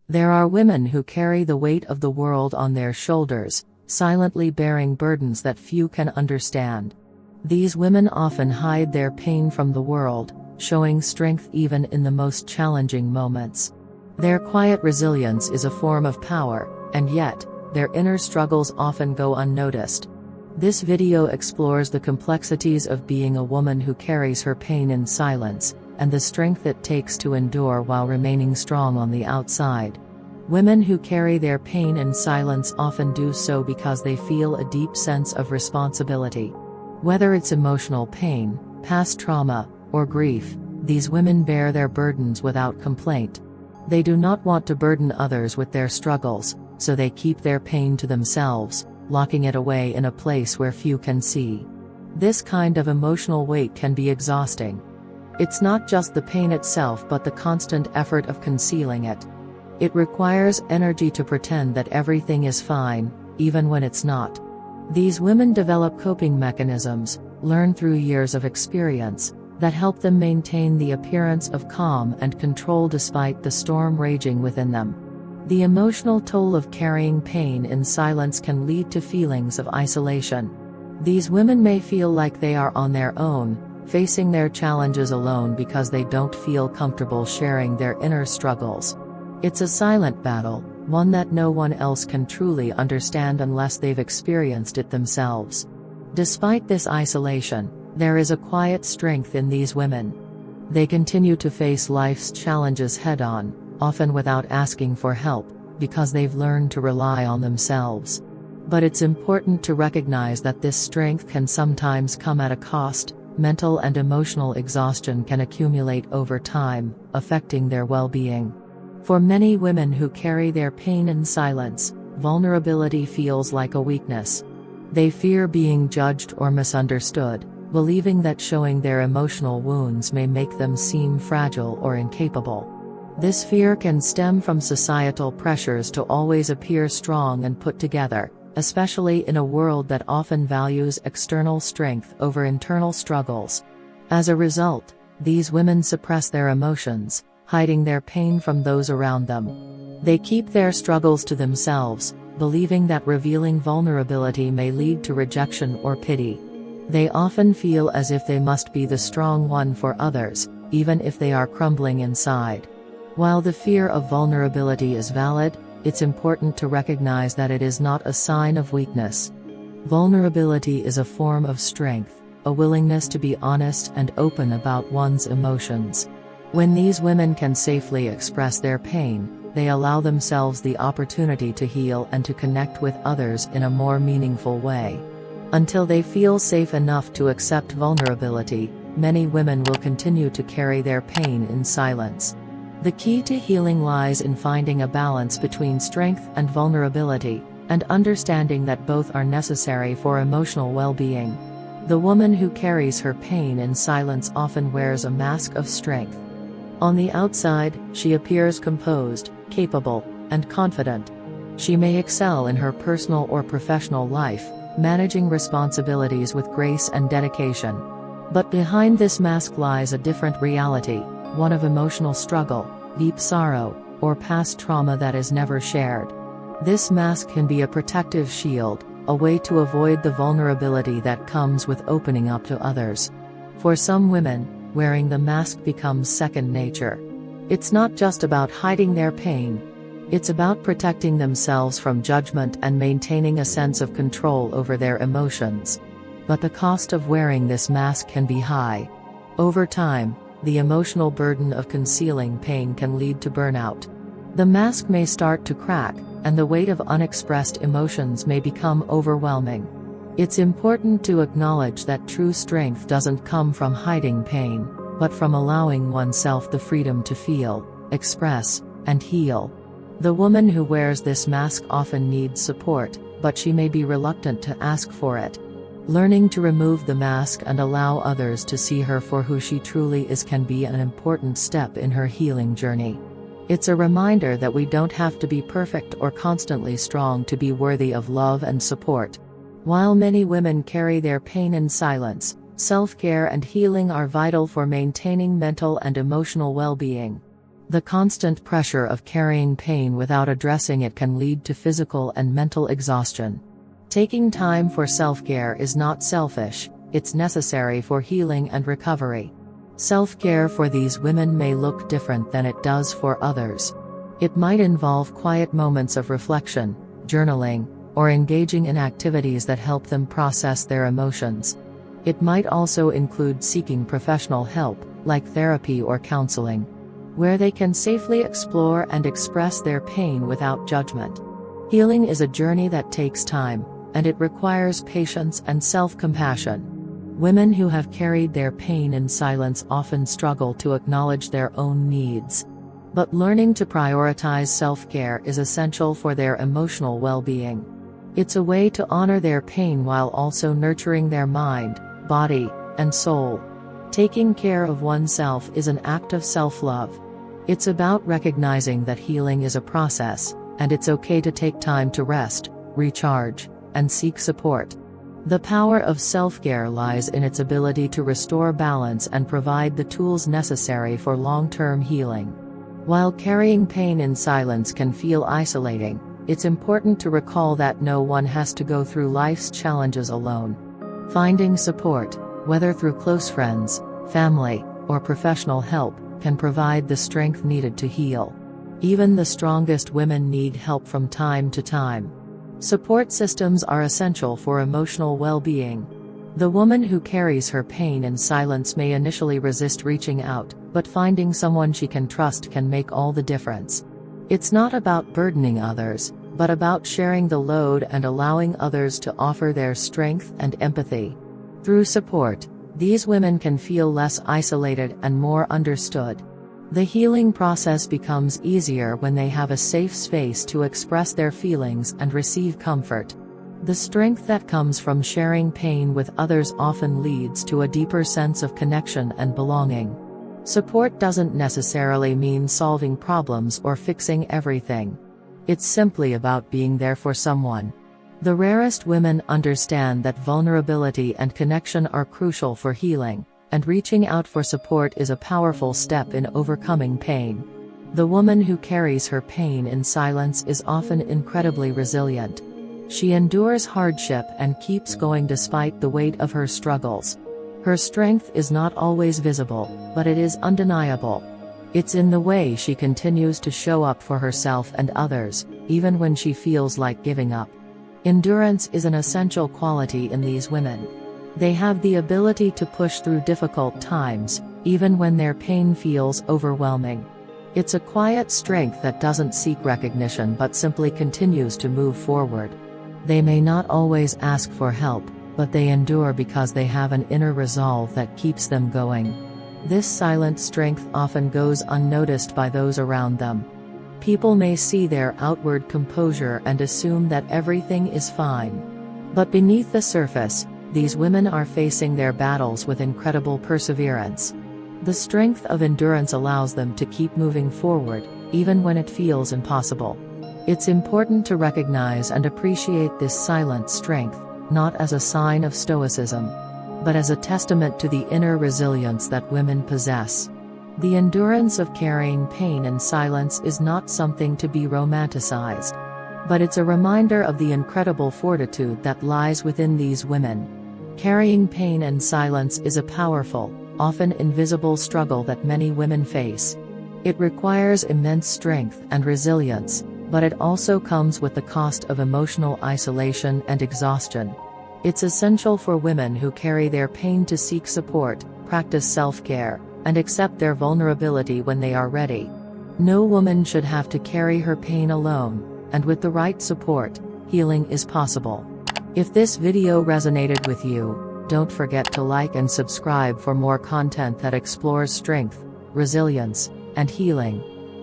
There are women who carry the weight of the world on their shoulders, silently bearing burdens that few can understand. These women often hide their pain from the world, showing strength even in the most challenging moments. Their quiet resilience is a form of power, and yet, their inner struggles often go unnoticed. This video explores the complexities of being a woman who carries her pain in silence, and the strength it takes to endure while remaining strong on the outside. Women who carry their pain in silence often do so because they feel a deep sense of responsibility. Whether it's emotional pain, past trauma, or grief, these women bear their burdens without complaint. They do not want to burden others with their struggles, so they keep their pain to themselves, locking it away in a place where few can see. This kind of emotional weight can be exhausting. It's not just the pain itself but the constant effort of concealing it. It requires energy to pretend that everything is fine, even when it's not. These women develop coping mechanisms, learned through years of experience, that help them maintain the appearance of calm and control despite the storm raging within them. The emotional toll of carrying pain in silence can lead to feelings of isolation. These women may feel like they are on their own, facing their challenges alone because they don't feel comfortable sharing their inner struggles. It's a silent battle, one that no one else can truly understand unless they've experienced it themselves. Despite this isolation, there is a quiet strength in these women. They continue to face life's challenges head-on, often without asking for help, because they've learned to rely on themselves. But it's important to recognize that this strength can sometimes come at a cost. Mental and emotional exhaustion can accumulate over time, affecting their well-being. For many women who carry their pain in silence, vulnerability feels like a weakness. They fear being judged or misunderstood, believing that showing their emotional wounds may make them seem fragile or incapable. This fear can stem from societal pressures to always appear strong and put together, especially in a world that often values external strength over internal struggles. As a result, these women suppress their emotions, hiding their pain from those around them. They keep their struggles to themselves, believing that revealing vulnerability may lead to rejection or pity. They often feel as if they must be the strong one for others, even if they are crumbling inside. While the fear of vulnerability is valid, it's important to recognize that it is not a sign of weakness. Vulnerability is a form of strength, a willingness to be honest and open about one's emotions. When these women can safely express their pain, they allow themselves the opportunity to heal and to connect with others in a more meaningful way. Until they feel safe enough to accept vulnerability, many women will continue to carry their pain in silence. The key to healing lies in finding a balance between strength and vulnerability, and understanding that both are necessary for emotional well-being. The woman who carries her pain in silence often wears a mask of strength. On the outside, she appears composed, capable, and confident. She may excel in her personal or professional life, managing responsibilities with grace and dedication. But behind this mask lies a different reality, one of emotional struggle, deep sorrow, or past trauma that is never shared. This mask can be a protective shield, a way to avoid the vulnerability that comes with opening up to others. For some women, wearing the mask becomes second nature. It's not just about hiding their pain. It's about protecting themselves from judgment and maintaining a sense of control over their emotions. But the cost of wearing this mask can be high. Over time, the emotional burden of concealing pain can lead to burnout. The mask may start to crack, and the weight of unexpressed emotions may become overwhelming. It's important to acknowledge that true strength doesn't come from hiding pain, but from allowing oneself the freedom to feel, express, and heal. The woman who wears this mask often needs support, but she may be reluctant to ask for it. Learning to remove the mask and allow others to see her for who she truly is can be an important step in her healing journey. It's a reminder that we don't have to be perfect or constantly strong to be worthy of love and support. While many women carry their pain in silence, self-care and healing are vital for maintaining mental and emotional well-being. The constant pressure of carrying pain without addressing it can lead to physical and mental exhaustion. Taking time for self-care is not selfish, it's necessary for healing and recovery. Self-care for these women may look different than it does for others. It might involve quiet moments of reflection, journaling, or engaging in activities that help them process their emotions. It might also include seeking professional help, like therapy or counseling, where they can safely explore and express their pain without judgment. Healing is a journey that takes time, and it requires patience and self-compassion. Women who have carried their pain in silence often struggle to acknowledge their own needs. But learning to prioritize self-care is essential for their emotional well-being. It's a way to honor their pain while also nurturing their mind, body, and soul. Taking care of oneself is an act of self-love. It's about recognizing that healing is a process, and it's okay to take time to rest, recharge, and seek support. The power of self-care lies in its ability to restore balance and provide the tools necessary for long-term healing. While carrying pain in silence can feel isolating, it's important to recall that no one has to go through life's challenges alone. Finding support, whether through close friends, family, or professional help, can provide the strength needed to heal. Even the strongest women need help from time to time. Support systems are essential for emotional well-being. The woman who carries her pain in silence may initially resist reaching out, but finding someone she can trust can make all the difference. It's not about burdening others, but about sharing the load and allowing others to offer their strength and empathy. Through support, these women can feel less isolated and more understood. The healing process becomes easier when they have a safe space to express their feelings and receive comfort. The strength that comes from sharing pain with others often leads to a deeper sense of connection and belonging. Support doesn't necessarily mean solving problems or fixing everything. It's simply about being there for someone. The rarest women understand that vulnerability and connection are crucial for healing, and reaching out for support is a powerful step in overcoming pain. The woman who carries her pain in silence is often incredibly resilient. She endures hardship and keeps going despite the weight of her struggles. Her strength is not always visible, but it is undeniable. It's in the way she continues to show up for herself and others, even when she feels like giving up. Endurance is an essential quality in these women. They have the ability to push through difficult times, even when their pain feels overwhelming. It's a quiet strength that doesn't seek recognition but simply continues to move forward. They may not always ask for help, but they endure because they have an inner resolve that keeps them going. This silent strength often goes unnoticed by those around them. People may see their outward composure and assume that everything is fine. But beneath the surface, these women are facing their battles with incredible perseverance. The strength of endurance allows them to keep moving forward, even when it feels impossible. It's important to recognize and appreciate this silent strength, not as a sign of stoicism, but as a testament to the inner resilience that women possess. The endurance of carrying pain in silence is not something to be romanticized, but it's a reminder of the incredible fortitude that lies within these women. Carrying pain in silence is a powerful, often invisible struggle that many women face. It requires immense strength and resilience, but it also comes with the cost of emotional isolation and exhaustion. It's essential for women who carry their pain to seek support, practice self-care, and accept their vulnerability when they are ready. No woman should have to carry her pain alone, and with the right support, healing is possible. If this video resonated with you, don't forget to like and subscribe for more content that explores strength, resilience, and healing.